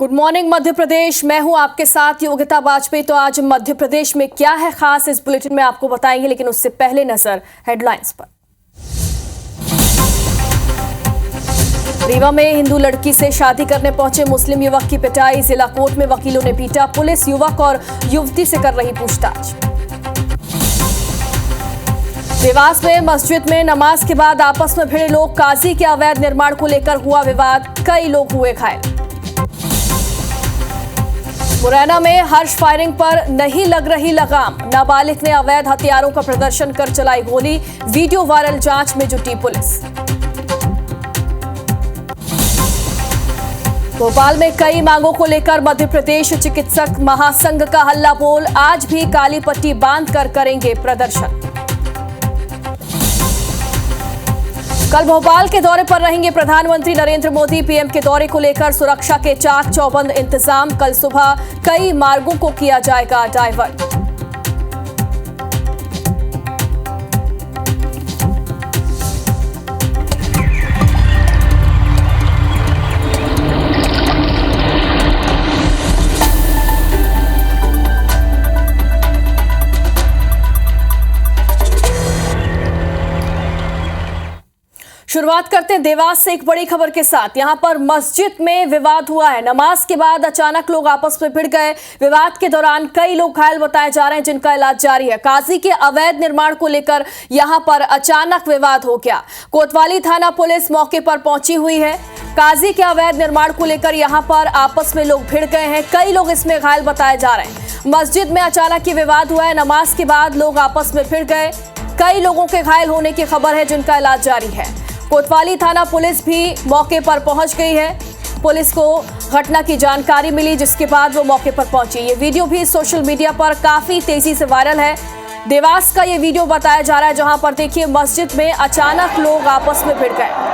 Good morning Madhya Pradesh, मैं हूं आपके साथ योगिता वाजपेयी। तो आज मध्य प्रदेश में क्या है खास, इस बुलेटिन में आपको बताएंगे, लेकिन उससे पहले नजर हेडलाइंस पर। रीवा में हिंदू लड़की से शादी करने पहुंचे मुस्लिम युवक की पिटाई, जिला कोर्ट में वकीलों ने पीटा, पुलिस युवक और युवती से कर रही पूछताछ। देवास में मस्जिद में नमाज के बाद आपस में भिड़े लोग, काजी के अवैध निर्माण को लेकर हुआ विवाद, कई लोग हुए घायल। मुरैना में हर्ष फायरिंग पर नहीं लग रही लगाम, नाबालिग ने अवैध हथियारों का प्रदर्शन कर चलाई गोली, वीडियो वायरल, जांच में जुटी पुलिस। भोपाल में कई मांगों को लेकर मध्य प्रदेश चिकित्सक महासंघ का हल्ला बोल, आज भी काली पट्टी बांधकर करेंगे प्रदर्शन। कल भोपाल के दौरे पर रहेंगे प्रधानमंत्री नरेंद्र मोदी, पीएम के दौरे को लेकर सुरक्षा के चाक चौबंद इंतजाम, कल सुबह कई मार्गों को किया जाएगा डायवर्ट। शुरुआत करते हैं देवास से एक बड़ी खबर के साथ। यहां पर मस्जिद में विवाद हुआ है, नमाज के बाद अचानक लोग आपस में भिड़ गए। विवाद के दौरान कई लोग घायल बताए जा रहे हैं, जिनका इलाज जारी है। काजी के अवैध निर्माण को लेकर यहां पर अचानक विवाद हो गया। कोतवाली थाना पुलिस मौके पर पहुंची हुई है। काजी के अवैध निर्माण को लेकर यहां पर आपस में लोग भिड़ गए हैं, कई लोग इसमें घायल बताए जा रहे हैं। मस्जिद में अचानक ये विवाद हुआ है, नमाज के बाद लोग आपस में भिड़ गए, कई लोगों के घायल होने की खबर है, जिनका इलाज जारी है। कोतवाली थाना पुलिस भी मौके पर पहुंच गई है। पुलिस को घटना की जानकारी मिली, जिसके बाद वो मौके पर पहुंची। ये वीडियो भी सोशल मीडिया पर काफी तेजी से वायरल है। देवास का ये वीडियो बताया जा रहा है, जहां पर देखिए मस्जिद में अचानक लोग आपस में भिड़ गए।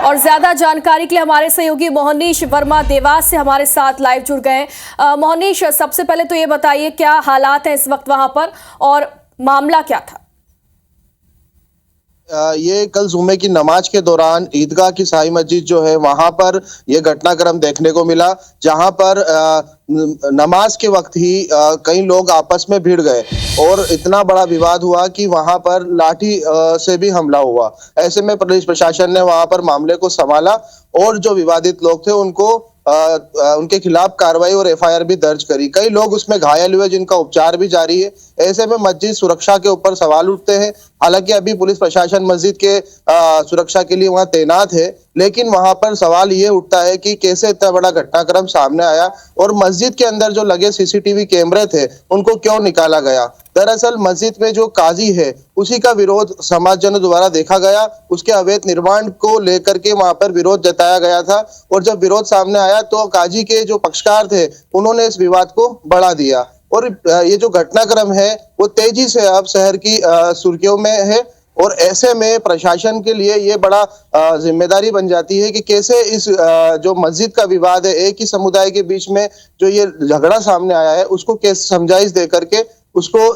और ज्यादा जानकारी के लिए हमारे सहयोगी मोहनीश वर्मा देवास से हमारे साथ लाइव जुड़ गए। मोहनीश, सबसे पहले तो ये बताइए क्या हालात हैं इस वक्त वहां पर और मामला क्या था? ये कल जुम्मे की नमाज के दौरान ईदगाह की शाही मस्जिद जो है वहां पर यह घटनाक्रम देखने को मिला, जहां पर नमाज के वक्त ही कई लोग आपस में भिड़ गए और इतना बड़ा विवाद हुआ कि वहां पर लाठी से भी हमला हुआ। ऐसे में पुलिस प्रशासन ने वहां पर मामले को संभाला और जो विवादित लोग थे उनको उनके खिलाफ कार्रवाई और एफआईआर भी दर्ज करी। कई लोग उसमें घायल हुए, जिनका उपचार भी जारी है। ऐसे में मस्जिद सुरक्षा के ऊपर सवाल उठते हैं। हालांकि अभी पुलिस प्रशासन मस्जिद के सुरक्षा के लिए वहां तैनात है, लेकिन वहां पर सवाल ये उठता है कि कैसे इतना बड़ा घटनाक्रम सामने आया और मस्जिद के अंदर जो लगे सीसीटीवी कैमरे थे उनको क्यों निकाला गया। दरअसल मस्जिद में जो काजी है उसी का विरोध समाजजनों द्वारा देखा गया, उसके अवैध निर्माण को लेकर के वहां पर विरोध जताया गया था और जब विरोध सामने आया तो काजी के जो पक्षकार थे उन्होंने इस विवाद को बढ़ा दिया और ये जो घटनाक्रम है वो तेजी से अब शहर की सुर्खियों में है। और ऐसे में प्रशासन के लिए ये बड़ा जिम्मेदारी बन जाती है कि कैसे इस जो मस्जिद का विवाद है, एक ही समुदाय के बीच में जो ये झगड़ा सामने आया है उसको कैसे समझाइश दे करके उसको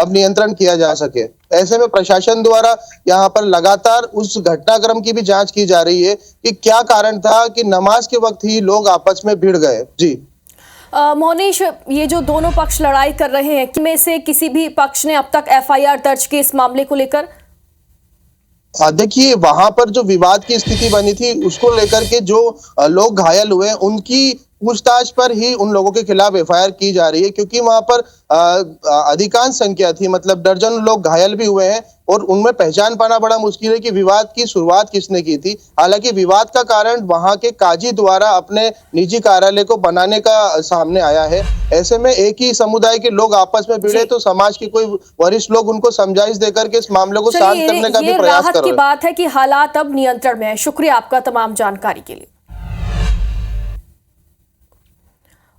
अब नियंत्रण किया जा सके। ऐसे में प्रशासन द्वारा यहाँ पर लगातार उस घटनाक्रम की भी जांच की जा रही है कि क्या कारण था कि नमाज के वक्त ही लोग आपस में भिड़ गए। जी मोहनीश, ये जो दोनों पक्ष लड़ाई कर रहे हैं, इनमें से किसी भी पक्ष ने अब तक एफआईआर दर्ज की इस मामले को लेकर? देखिए वहां पर जो विवाद की स्थिति बनी थी उसको लेकर के जो लोग घायल हुए उनकी पूछताछ पर ही उन लोगों के खिलाफ एफआईआर की जा रही है, क्योंकि वहां पर अधिकांश संख्या थी, मतलब दर्जन लोग घायल भी हुए हैं और उनमें पहचान पाना बड़ा मुश्किल है कि विवाद की शुरुआत किसने की थी। हालांकि विवाद का कारण वहां के काजी द्वारा अपने निजी कार्यालय को बनाने का सामने आया है। ऐसे में एक ही समुदाय के लोग आपस में भिड़े तो समाज के कोई वरिष्ठ लोग उनको समझाइश देकर के इस मामले को शांत करने का भी प्रयास कर रहे हैं। की बात है कि हालात अब नियंत्रण में है। शुक्रिया आपका तमाम जानकारी के लिए।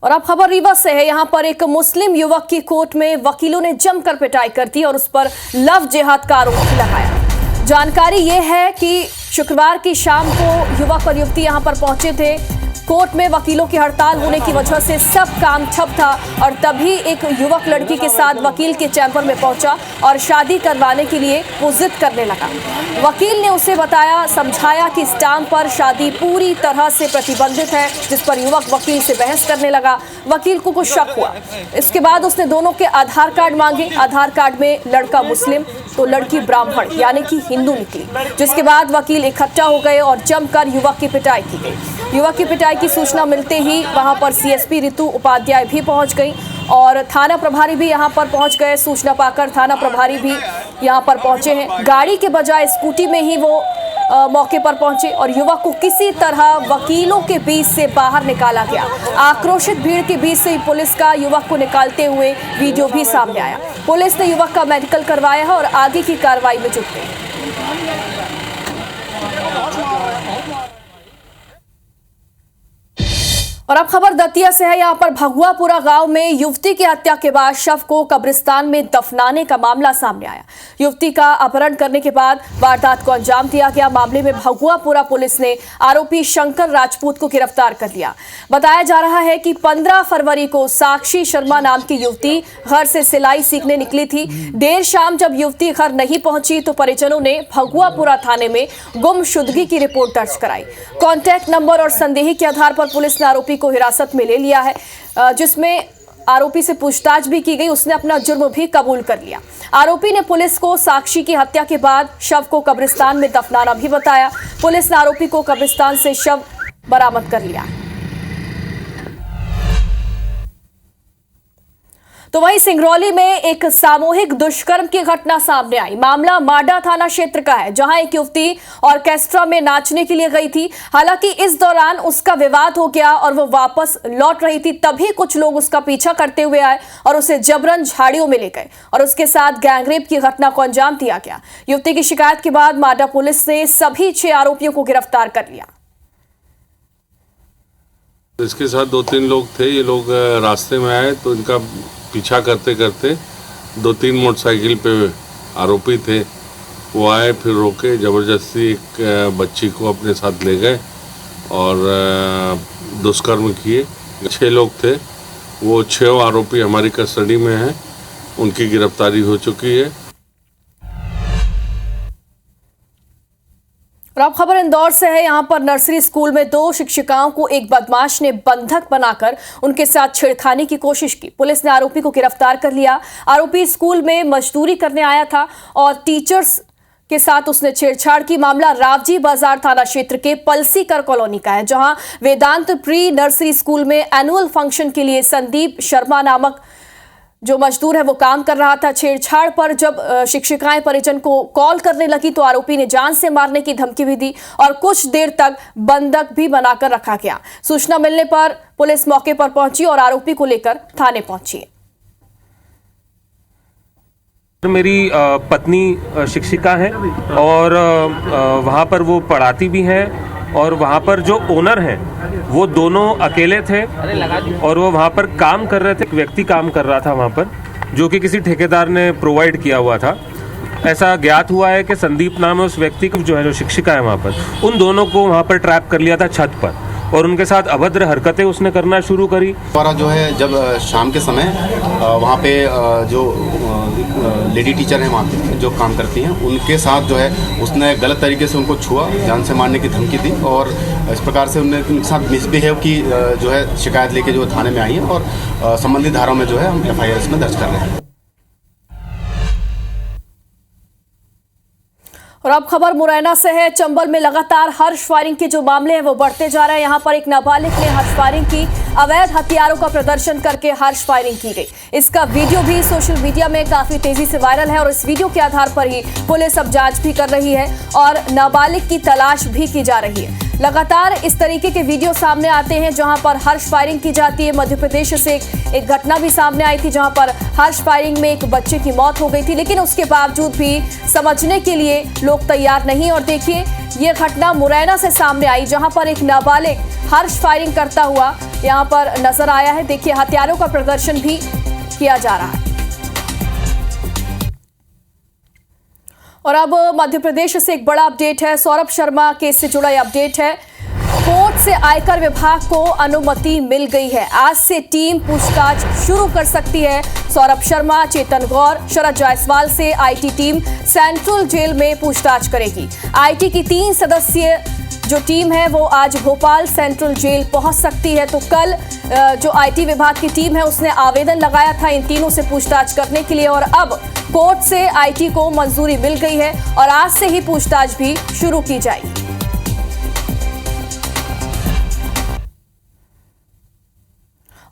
और अब खबर रीवा से है। यहां पर एक मुस्लिम युवक की कोर्ट में वकीलों ने जमकर पिटाई कर दी और उस पर लव जिहाद का आरोप लगाया। जानकारी यह है कि शुक्रवार की शाम को युवक और युवती यहां पर पहुंचे थे। कोर्ट में वकीलों की हड़ताल होने की वजह से सब काम ठप था और तभी एक युवक लड़की के साथ वकील के चैम्बर में पहुंचा और शादी करवाने के लिए वो जिद करने लगा। वकील ने उसे बताया, समझाया कि स्टाम्प पर शादी पूरी तरह से प्रतिबंधित है, जिस पर युवक वकील से बहस करने लगा। वकील को कुछ शक हुआ। इसके बाद उसने दोनों के आधार कार्ड मांगे। आधार कार्ड में लड़का मुस्लिम तो लड़की ब्राह्मण यानी कि हिंदू निकली, जिसके बाद वकील इकट्ठा हो गए और जमकर युवक की पिटाई की गई। युवक की पिटाई की सूचना मिलते ही वहां पर सीएसपी ऋतु उपाध्याय भी पहुंच गई और थाना प्रभारी भी यहां पर पहुंच गए। सूचना पाकर थाना प्रभारी भी यहां पर पहुंचे हैं। गाड़ी के बजाय स्कूटी में ही वो मौके पर पहुंचे और युवक को किसी तरह वकीलों के बीच से बाहर निकाला गया। आक्रोशित भीड़ के बीच से पुलिस का युवक को निकालते हुए वीडियो भी सामने आया। पुलिस ने युवक का मेडिकल करवाया है और आगे की कार्रवाई में जुट गई। और अब खबर दतिया से है। यहाँ पर भगुआपुरा गांव में युवती की हत्या के बाद शव को कब्रिस्तान में दफनाने का मामला सामने आया। युवती का अपहरण करने के बाद वारदात को अंजाम दिया गया। मामले में भगुआपुरा पुलिस ने आरोपी शंकर राजपूत को गिरफ्तार कर लिया। बताया जा रहा है कि 15 फरवरी को साक्षी शर्मा नाम की युवती घर से सिलाई सीखने निकली थी। देर शाम जब युवती घर नहीं पहुंची तो परिजनों ने भगुआपुरा थाने में गुमशुदगी की रिपोर्ट दर्ज कराई। कॉन्टैक्ट नंबर और संदेही के आधार पर पुलिस ने आरोपी को हिरासत में ले लिया है, जिसमें आरोपी से पूछताछ भी की गई। उसने अपना जुर्म भी कबूल कर लिया। आरोपी ने पुलिस को साक्षी की हत्या के बाद शव को कब्रिस्तान में दफनाना भी बताया। पुलिस ने आरोपी को कब्रिस्तान से शव बरामद कर लिया। तो वहीं सिंगरौली में एक सामूहिक दुष्कर्म की घटना सामने आई। मामला माडा थाना क्षेत्र का है, जहां एक युवती ऑर्केस्ट्रा में नाचने के लिए गई थी। हालांकि इस दौरान उसका विवाद हो गया और वो वापस लौट रही थी, तभी कुछ लोग उसका पीछा करते हुए आए और उसे जबरन झाड़ियों में ले गए और उसके साथ गैंगरेप की घटना को अंजाम दिया गया। युवती की शिकायत के बाद माडा पुलिस ने सभी 6 आरोपियों को गिरफ्तार कर लिया। इसके साथ 2-3 लोग थे। ये लोग रास्ते में आए तो इनका पीछा करते करते 2-3 मोटरसाइकिल पे आरोपी थे, वो आए, फिर रोके, ज़बरदस्ती एक बच्ची को अपने साथ ले गए और दुष्कर्म किए। 6 लोग थे, वो 6 आरोपी हमारी कस्टडी में हैं, उनकी गिरफ्तारी हो चुकी है। और अब खबर इंदौर से है। यहाँ पर नर्सरी स्कूल में 2 शिक्षिकाओं को एक बदमाश ने बंधक बनाकर उनके साथ छेड़खानी की कोशिश की। पुलिस ने आरोपी को गिरफ्तार कर लिया। आरोपी स्कूल में मजदूरी करने आया था और टीचर्स के साथ उसने छेड़छाड़ की। मामला रावजी बाजार थाना क्षेत्र के पलसीकर कॉलोनी का है, जहां वेदांत प्री नर्सरी स्कूल में एनुअल फंक्शन के लिए संदीप शर्मा नामक जो मजदूर है वो काम कर रहा था। छेड़छाड़ पर जब शिक्षिकाएं परिजन को कॉल करने लगी तो आरोपी ने जान से मारने की धमकी भी दी और कुछ देर तक बंधक भी बनाकर रखा गया। सूचना मिलने पर पुलिस मौके पर पहुंची और आरोपी को लेकर थाने पहुंची। मेरी पत्नी शिक्षिका है और वहाँ पर वो पढ़ाती भी हैं और वहाँ पर जो ओनर हैं वो दोनों अकेले थे और वो वहाँ पर काम कर रहे थे। एक व्यक्ति काम कर रहा था वहाँ पर, जो कि किसी ठेकेदार ने प्रोवाइड किया हुआ था। ऐसा ज्ञात हुआ है कि संदीप नाम है उस व्यक्ति को, जो है जो शिक्षिका है वहाँ पर, उन दोनों को वहाँ पर ट्रैप कर लिया था छत पर और उनके साथ अभद्र हरकतें उसने करना शुरू करी। हमारा जो है जब शाम के समय वहाँ पे जो लेडी टीचर हैं वहाँ पे जो काम करती हैं, उनके साथ जो है उसने गलत तरीके से उनको छुआ, जान से मारने की धमकी दी और इस प्रकार से उनके साथ मिसबिहेव की जो है शिकायत लेके जो थाने में आई है और संबंधित धाराओं में जो है हम FIR इसमें दर्ज कर रहे हैं। और अब खबर मुरैना से है। चंबल में लगातार हर्ष फायरिंग के जो मामले हैं वो बढ़ते जा रहे हैं। यहाँ पर एक नाबालिग ने हर्ष फायरिंग की, अवैध हथियारों का प्रदर्शन करके हर्ष फायरिंग की गई। इसका वीडियो भी सोशल मीडिया में काफी तेजी से वायरल है और इस वीडियो के आधार पर ही पुलिस अब जांच भी कर रही है और नाबालिग की तलाश भी की जा रही है। लगातार इस तरीके के वीडियो सामने आते हैं जहां पर हर्ष फायरिंग की जाती है। मध्य प्रदेश से एक घटना भी सामने आई थी जहां पर हर्ष फायरिंग में एक बच्चे की मौत हो गई थी, लेकिन उसके बावजूद भी समझने के लिए लोग तैयार नहीं। और देखिए ये घटना मुरैना से सामने आई जहां पर एक नाबालिग हर्ष फायरिंग करता हुआ यहां पर नजर आया है। देखिए हथियारों का प्रदर्शन भी किया जा रहा है। और अब मध्य प्रदेश से एक बड़ा अपडेट है। सौरभ शर्मा केस से जुड़ा यह अपडेट है। कोर्ट से आयकर विभाग को अनुमति मिल गई है। आज से टीम पूछताछ शुरू कर सकती है। सौरभ शर्मा, चेतन गौर, शरद जायसवाल से आईटी टीम सेंट्रल जेल में पूछताछ करेगी। आईटी की 3 सदस्यीय जो टीम है वो आज भोपाल सेंट्रल जेल पहुंच सकती है। तो कल जो आईटी विभाग की टीम है उसने आवेदन लगाया था इन तीनों से पूछताछ करने के लिए और अब कोर्ट से आईटी को मंजूरी मिल गई है और आज से ही पूछताछ भी शुरू की जाएगी।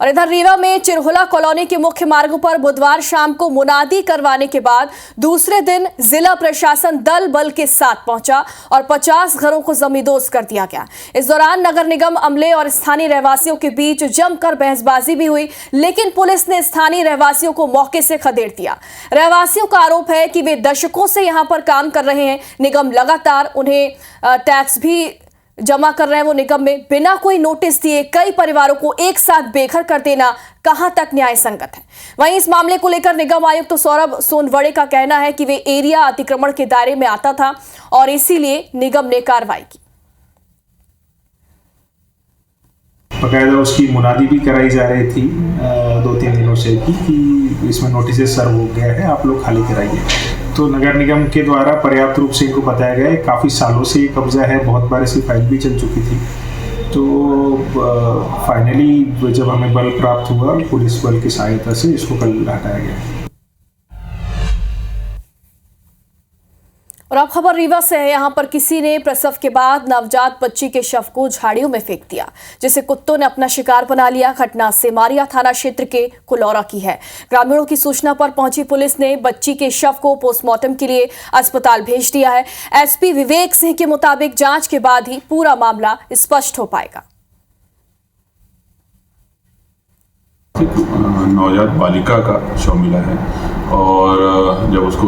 और इधर रीवा में चिरहुला कॉलोनी के मुख्य मार्गों पर बुधवार शाम को मुनादी करवाने के बाद दूसरे दिन जिला प्रशासन दल बल के साथ पहुंचा और 50 घरों को जमींदोज कर दिया गया। इस दौरान नगर निगम अमले और स्थानीय रहवासियों के बीच जमकर बहसबाजी भी हुई, लेकिन पुलिस ने स्थानीय रहवासियों को मौके से खदेड़ दिया। रहवासियों का आरोप है कि वे दशकों से यहां पर काम कर रहे हैं। निगम लगातार उन्हें टैक्स भी जमा कर रहे हैं। वो निगम में बिना कोई नोटिस दिए कई परिवारों को एक साथ बेघर कर देना कहां तक न्याय संगत है। वहीं इस मामले को लेकर निगम आयुक्त सौरभ सोनवड़े का कहना है कि वे एरिया अतिक्रमण के दायरे में आता था और इसीलिए निगम ने कार्रवाई की। बकायदा उसकी मुनादी भी कराई जा रही थी 2-3 दिनों से कि इसमें नोटिस सर्व हो गया है, आप लोग खाली कराइए। तो नगर निगम के द्वारा पर्याप्त रूप से इनको बताया गया है। काफ़ी सालों से ये कब्जा है, बहुत बार इसकी फाइल भी चल चुकी थी। तो फाइनली जब हमें बल प्राप्त हुआ पुलिस बल की सहायता से इसको कल हटाया गया। और अब खबर रीवा से है। यहां पर किसी ने प्रसव के बाद नवजात बच्ची के शव को झाड़ियों में फेंक दिया, जिसे कुत्तों ने अपना शिकार बना लिया। घटना सेमारिया थाना क्षेत्र के कुलौरा की है। ग्रामीणों की सूचना पर पहुंची पुलिस ने बच्ची के शव को पोस्टमार्टम के लिए अस्पताल भेज दिया है। एसपी विवेक सिंह के मुताबिक जांच के बाद ही पूरा मामला स्पष्ट हो पाएगा। नवजात बालिका का शव मिला है और जब उसको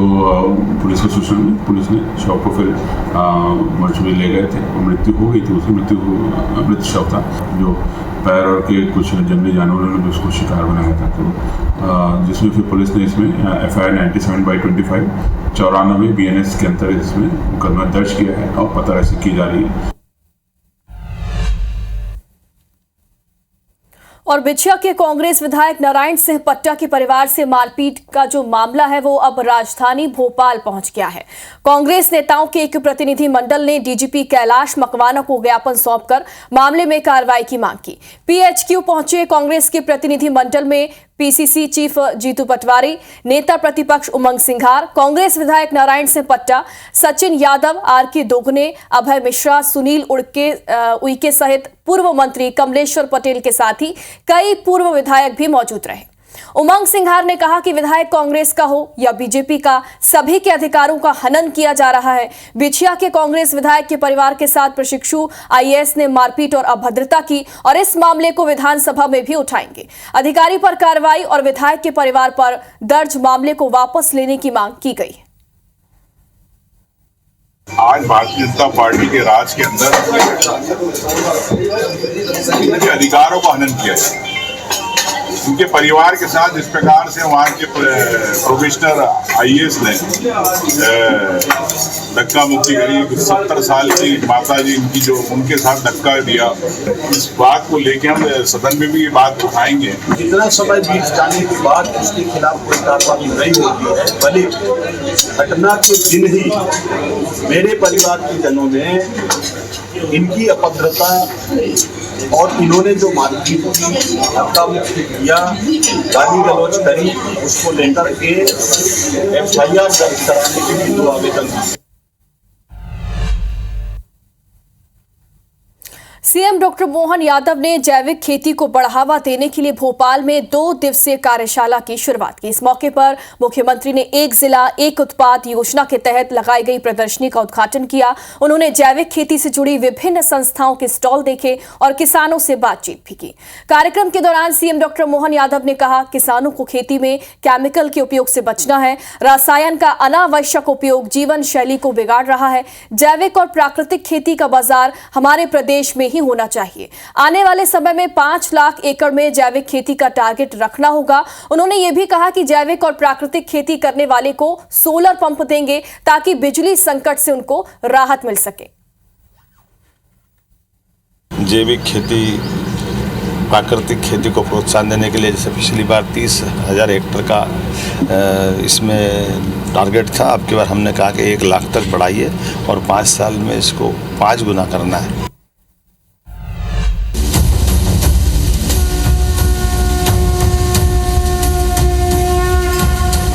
पुलिस को सूचना मिली, पुलिस ने शव को फिर मर्चुरी ले गए थे। मृत्यु हो गई थी, उसकी मृत शव था जो पैर और के कुछ जंगली जानवरों ने उसको शिकार बनाया था। तो जिसमें फिर पुलिस ने इसमें FIR 97/25 94 BNS के अंतर्गत इसमें मुकदमा दर्ज किया है और पता रसी की जा रही है। और बिछिया के कांग्रेस विधायक नारायण सिंह पट्टा के परिवार से मारपीट का जो मामला है वो अब राजधानी भोपाल पहुंच गया है। कांग्रेस नेताओं के एक प्रतिनिधि मंडल ने डीजीपी कैलाश मकवाना को ज्ञापन सौंपकर मामले में कार्रवाई की मांग की। PHQ पहुंचे कांग्रेस के प्रतिनिधि मंडल में PCC चीफ जीतू पटवारी, नेता प्रतिपक्ष उमंग सिंघार, कांग्रेस विधायक नारायण सिंह पट्टा, सचिन यादव, RK दोगने, अभय मिश्रा, सुनील उइके सहित पूर्व मंत्री कमलेश्वर पटेल के साथ ही कई पूर्व विधायक भी मौजूद रहे। उमंग सिंघार ने कहा कि विधायक कांग्रेस का हो या बीजेपी का, सभी के अधिकारों का हनन किया जा रहा है। बिछिया के कांग्रेस विधायक के परिवार के साथ प्रशिक्षु IAS ने मारपीट और अभद्रता की और इस मामले को विधानसभा में भी उठाएंगे। अधिकारी पर कार्रवाई और विधायक के परिवार पर दर्ज मामले को वापस लेने की मांग की गई। आज भारतीय जनता पार्टी के राज के अंदर इनके अधिकारों का हनन किया जाए। उनके परिवार के साथ जिस प्रकार से वहाँ के प्रोफेशनल IAS ने धक्का मुक्की करी, 70 साल की माता जी इनकी जो उनके साथ धक्का दिया, इस बात को लेके हम सदन में भी ये बात उठाएंगे। जितना समय बीत जाने के बाद उसके खिलाफ कोई कार्रवाई नहीं होती है, भले घटना के दिन ही मेरे परिवार के जनों ने इनकी अभद्रता और इन्होंने जो मारपीट की, धक्का मुक्की किया, गाली गलौज करी, उसको लेकर के FIR दर्ज कराने के लिए 2 आवेदन। सीएम डॉक्टर मोहन यादव ने जैविक खेती को बढ़ावा देने के लिए भोपाल में 2 दिवसीय कार्यशाला की शुरुआत की। इस मौके पर मुख्यमंत्री ने एक जिला एक उत्पाद योजना के तहत लगाई गई प्रदर्शनी का उद्घाटन किया। उन्होंने जैविक खेती से जुड़ी विभिन्न संस्थाओं के स्टॉल देखे और किसानों से बातचीत भी की। कार्यक्रम के दौरान सीएम डॉक्टर मोहन यादव ने कहा, किसानों को खेती में केमिकल के उपयोग से बचना है। रसायन का अनावश्यक उपयोग जीवन शैली को बिगाड़ रहा है। जैविक और प्राकृतिक खेती का बाजार हमारे प्रदेश में ही होना चाहिए। आने वाले समय में 5 लाख एकड़ में जैविक खेती का टारगेट रखना होगा। उन्होंने ये भी कहा कि जैविक और प्राकृतिक खेती करने वाले को सोलर पंप देंगे ताकि बिजली संकट से उनको राहत मिल सके। जैविक खेती, प्राकृतिक खेती को प्रोत्साहन देने के लिए, जैसे पिछली बार 30,000 हेक्टेयर का इसमें टारगेट था, अब की बार हमने कहा कि 1 लाख तक बढ़ाइए और 5 साल में इसको 5 गुना करना है।